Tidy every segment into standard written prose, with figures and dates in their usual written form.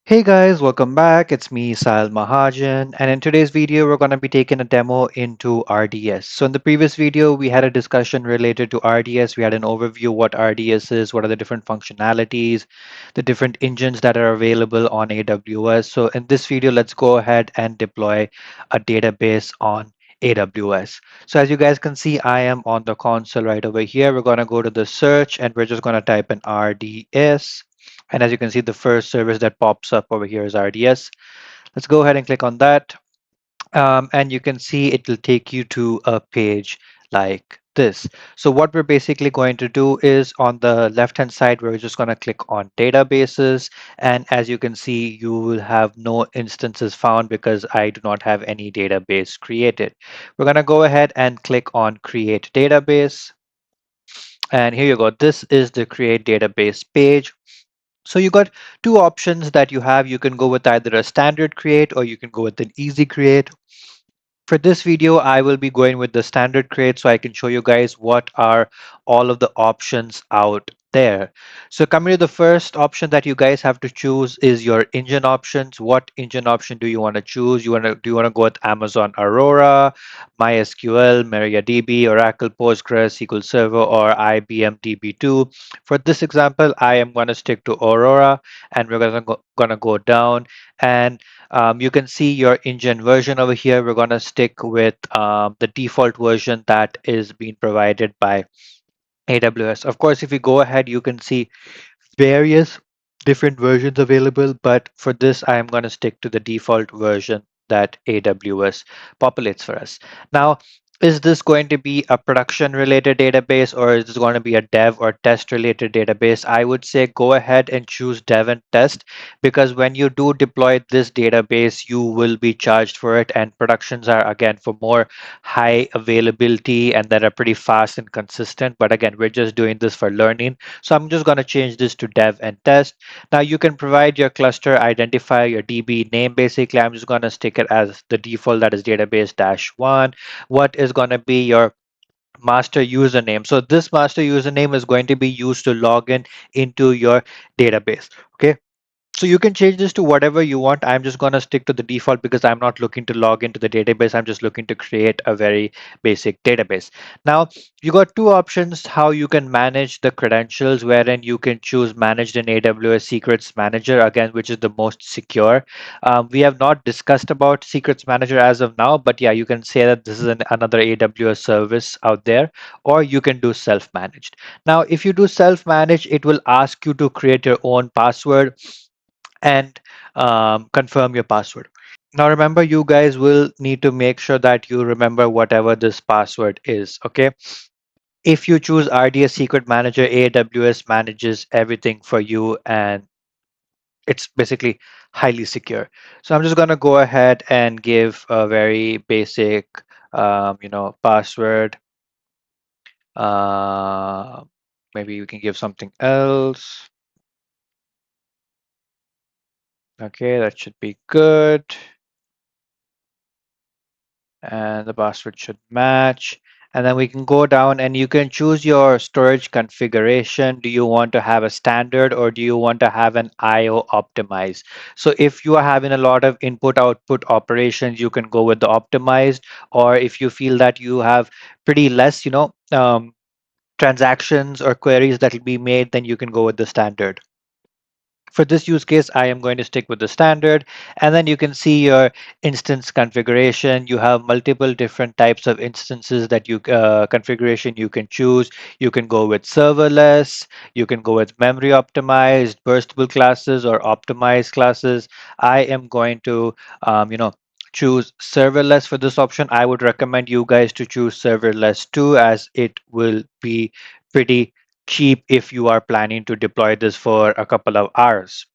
Hey guys, welcome back. It's me, Sahil Mahajan, and in today's video, we're going to be taking a demo into RDS. So in the previous video, we had a discussion related to RDS. We had an overview what RDS is, what are the different functionalities, the different engines that are available on AWS. So in this video, let's go ahead and deploy a database on AWS. So as you guys can see, I am on the console right over here. We're going to go to the search and we're just going to type in RDS. And as you can see, the first service that pops up over here is RDS. Let's go ahead and click on that. And you can see it will take you to a page like this. So what we're basically going to do is on the left-hand side, we're just going to click on databases. And as you can see, you will have no instances found because I do not have any database created. We're going to go ahead and click on create database. And here you go. This is the create database page. So you got two options that you have. You can go with either a standard create or you can go with an easy create. For this video, I will be going with the standard create so I can show you guys what are all of the options out there. So coming to the first option that you guys have to choose is your engine options. What engine option do you want to choose? Do you want to go with Amazon Aurora, MySQL, MariaDB, Oracle Postgres, SQL Server, or IBM DB2? For this example, I am going to stick to Aurora, and we're going to go down and you can see your engine version over here. We're going to stick with the default version that is being provided by AWS. Of course, if you go ahead, you can see various different versions available, but for this, I am going to stick to the default version that AWS populates for us. Now, is this going to be a production related database or is this going to be a dev or test related database? I would say go ahead and choose dev and test because when you do deploy this database, you will be charged for it. And productions are again for more high availability and that are pretty fast and consistent. But again, we're just doing this for learning. So I'm just going to change this to dev and test. Now you can provide your cluster identifier, your DB name. Basically, I'm just going to stick it as the default that is database -1. What is going to be your master username? So this master username is going to be used to log in into your database. Okay. So you can change this to whatever you want. I'm just going to stick to the default because I'm not looking to log into the database. I'm just looking to create a very basic database. Now, you got two options how you can manage the credentials, wherein you can choose managed in AWS Secrets Manager, again, which is the most secure. We have not discussed about Secrets Manager as of now, but yeah, you can say that this is another AWS service out there, or you can do self-managed. Now, if you do self-managed, it will ask you to create your own password and confirm your password. Now remember, you guys will need to make sure that you remember whatever this password is, okay? If you choose RDS Secret Manager, AWS manages everything for you and it's basically highly secure. So I'm just gonna go ahead and give a very basic, password. Uh, Maybe we can give something else. Okay, that should be good. And the password should match. And then we can go down and you can choose your storage configuration. Do you want to have a standard or do you want to have an IO optimized? So if you are having a lot of input output operations, you can go with the optimized. Or if you feel that you have pretty less, transactions or queries that will be made, then you can go with the standard. For this use case, I am going to stick with the standard. And then you can see your instance configuration. You have multiple different types of instances that you configuration you can choose. You can go with serverless. You can go with memory optimized, burstable classes, or optimized classes. I am going to, choose serverless for this option. I would recommend you guys to choose serverless too, as it will be pretty cheap if you are planning to deploy this for a couple of hours.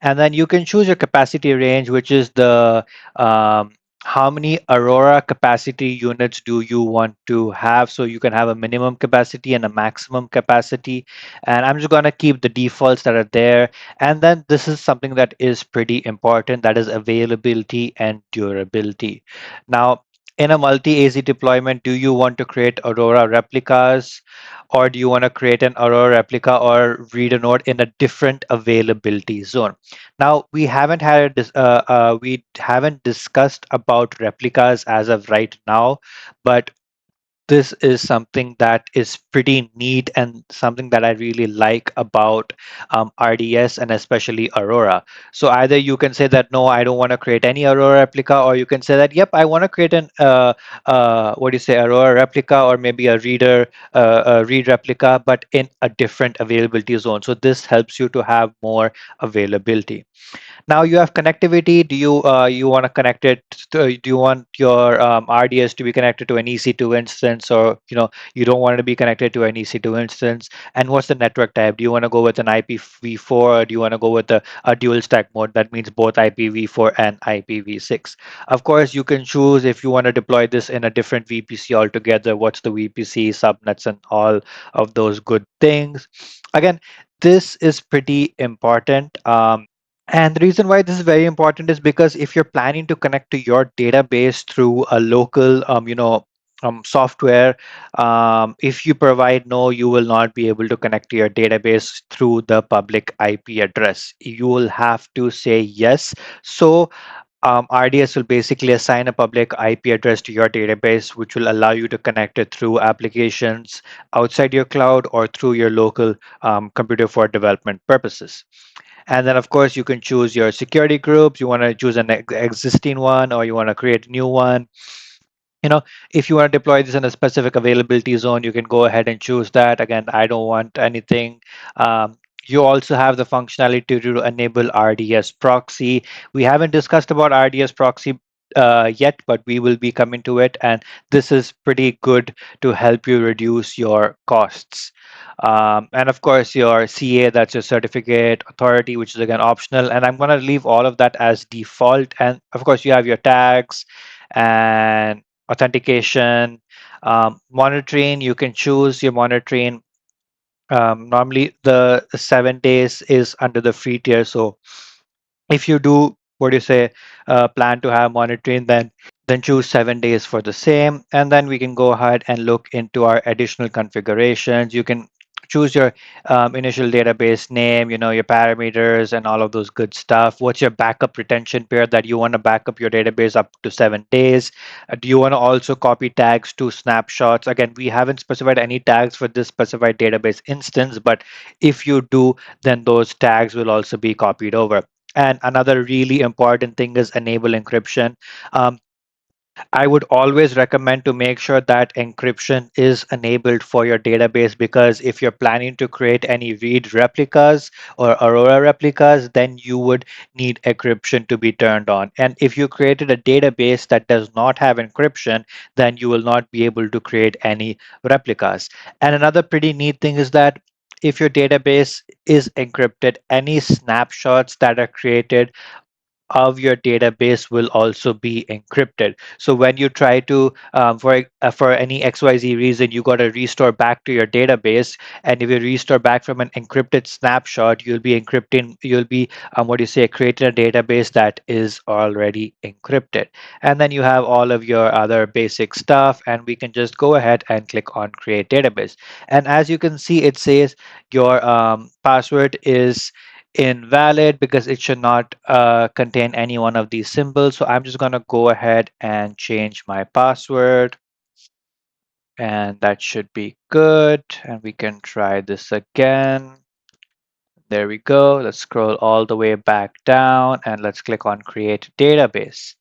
And then you can choose your capacity range, which is the how many Aurora capacity units do you want to have. So you can have a minimum capacity and a maximum capacity. And I'm just going to keep the defaults that are there. And then this is something that is pretty important, that is availability and durability. Now, in a multi-AZ deployment, do you want to create Aurora replicas, or do you want to create an Aurora replica or read a node in a different availability zone? Now, we haven't discussed about replicas as of right now, but this is something that is pretty neat and something that I really like about RDS and especially Aurora. So either you can say that no, I don't want to create any Aurora replica, or you can say that yep, I want to create an what do you say, Aurora replica, or maybe a read replica, but in a different availability zone. So this helps you to have more availability. Now you have connectivity. Do you want to connect it? Do you want your RDS to be connected to an EC2 instance, or you don't want it to be connected to an EC2 instance? And what's the network type? Do you want to go with an IPv4, or do you want to go with a dual stack mode? That means both IPv4 and IPv6. Of course, you can choose if you want to deploy this in a different VPC altogether. What's the VPC subnets and all of those good things? Again, this is pretty important. And the reason why this is very important is because if you're planning to connect to your database through a local, software, if you provide no, you will not be able to connect to your database through the public IP address. You will have to say yes. So RDS will basically assign a public IP address to your database, which will allow you to connect it through applications outside your cloud or through your local computer for development purposes. And then, of course, you can choose your security groups. You want to choose an existing one, or you want to create a new one. You know, if you want to deploy this in a specific availability zone, you can go ahead and choose that. Again, I don't want anything. You also have the functionality to enable RDS proxy. We haven't discussed about RDS proxy yet, but we will be coming to it. And this is pretty good to help you reduce your costs. And of course, your CA, that's your certificate authority, which is again optional. And I'm going to leave all of that as default. And of course, you have your tags and authentication. Monitoring, you can choose your monitoring. Normally, the 7 days is under the free tier. So if you do, what do you say, plan to have monitoring, then choose 7 days for the same. And then we can go ahead and look into our additional configurations. You can choose your initial database name, your parameters and all of those good stuff. What's your backup retention period that you want to back up your database up to 7 days? Do you want to also copy tags to snapshots? Again, we haven't specified any tags for this specified database instance, but if you do, then those tags will also be copied over. And another really important thing is enable encryption. Um, I would always recommend to make sure that encryption is enabled for your database, because if you're planning to create any read replicas or Aurora replicas, then you would need encryption to be turned on. And if you created a database that does not have encryption, then you will not be able to create any replicas. And another pretty neat thing is that if your database is encrypted, any snapshots that are created of your database will also be encrypted. So when you try to, for any XYZ reason, you got to restore back to your database, and if you restore back from an encrypted snapshot, you'll be, what do you say, creating a database that is already encrypted. And then you have all of your other basic stuff, and we can just go ahead and click on create database. And as you can see, it says your password is invalid because it should not contain any one of these symbols. So I'm just going to go ahead and change my password, and that should be good. And we can try this again. There we go. Let's scroll all the way back down and let's click on create database.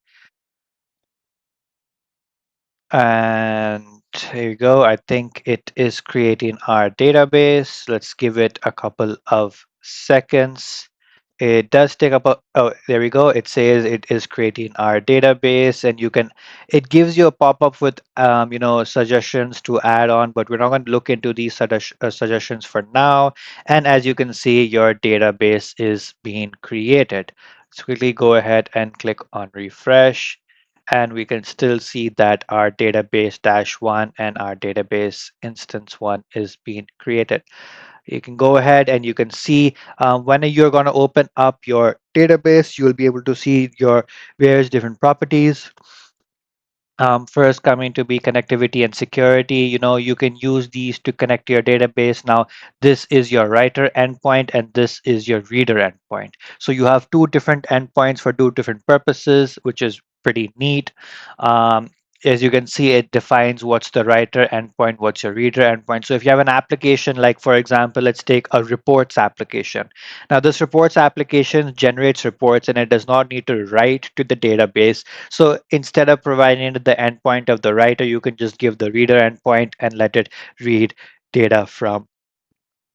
And here you go. I think it is creating our database. Let's give it a couple of seconds. It does take up oh, there we go. It says it is creating our database, and it gives you a pop-up with, suggestions to add on, but we're not going to look into these suggestions for now. And as you can see, your database is being created. Let's quickly go ahead and click on refresh, and we can still see that our database dash one and our database instance one is being created. You can go ahead and you can see, when you're going to open up your database, you'll be able to see your various different properties. First coming to be connectivity and security. You can use these to connect to your database. Now, this is your writer endpoint and this is your reader endpoint. So you have two different endpoints for two different purposes, which is pretty neat. Um, as you can see, it defines what's the writer endpoint, what's your reader endpoint. So if you have an application, like for example, let's take a reports application. Now, this reports application generates reports and it does not need to write to the database. So instead of providing the endpoint of the writer, you can just give the reader endpoint and let it read data from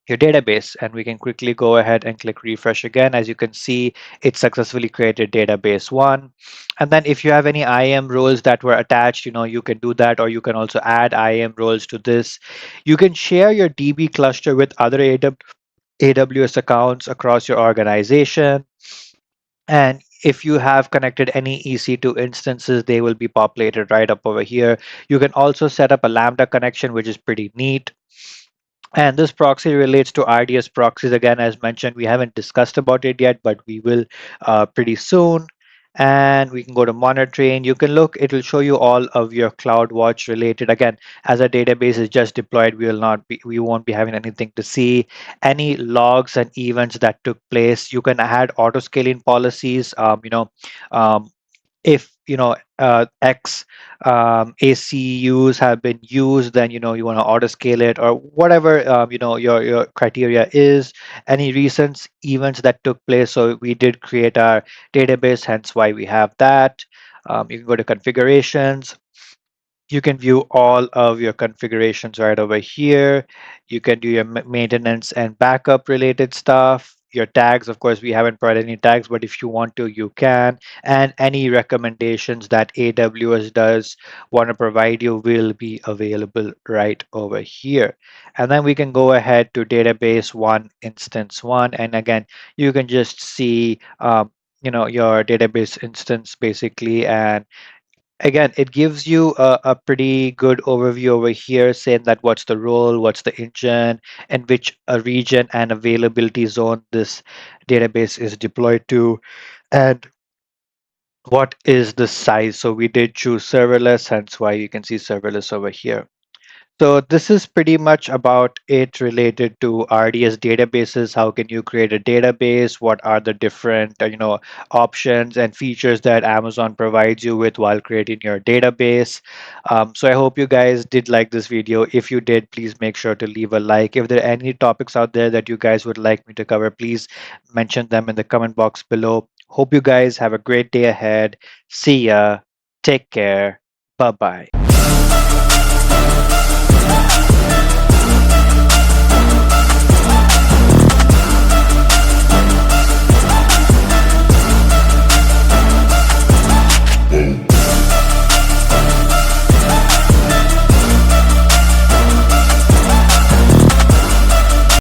your database. And we can quickly go ahead and click refresh again. As you can see, it successfully created database one. And then if you have any IAM roles that were attached, you can do that, or you can also add IAM roles to this. You can share your DB cluster with other AWS accounts across your organization. And if you have connected any EC2 instances, they will be populated right up over here. You can also set up a Lambda connection, which is pretty neat. And this proxy relates to RDS proxies. Again, as mentioned, we haven't discussed about it yet, but we will pretty soon. And we can go to monitoring. You can look, it will show you all of your CloudWatch related. Again, as our database is just deployed, we won't be having anything to see. Any logs and events that took place. You can add auto scaling policies. Um, if X ACUs have been used, then you want to auto scale it, or whatever your criteria is. Any recent events that took place. So we did create our database, hence why we have that. You can go to configurations. You can view all of your configurations right over here. You can do your maintenance and backup related stuff. Your tags, of course, we haven't provided any tags, but if you want to, you can. And any recommendations that AWS does want to provide you will be available right over here. And then we can go ahead to database one, instance one. And again, you can just see your database instance basically. And again, it gives you a pretty good overview over here, saying that what's the role, what's the engine, and which region and availability zone this database is deployed to, and what is the size. So we did choose serverless, hence why you can see serverless over here. So this is pretty much about it related to RDS databases. How can you create a database? What are the different options and features that Amazon provides you with while creating your database? So I hope you guys did like this video. If you did, please make sure to leave a like. If there are any topics out there that you guys would like me to cover, please mention them in the comment box below. Hope you guys have a great day ahead. See ya. Take care. Bye bye.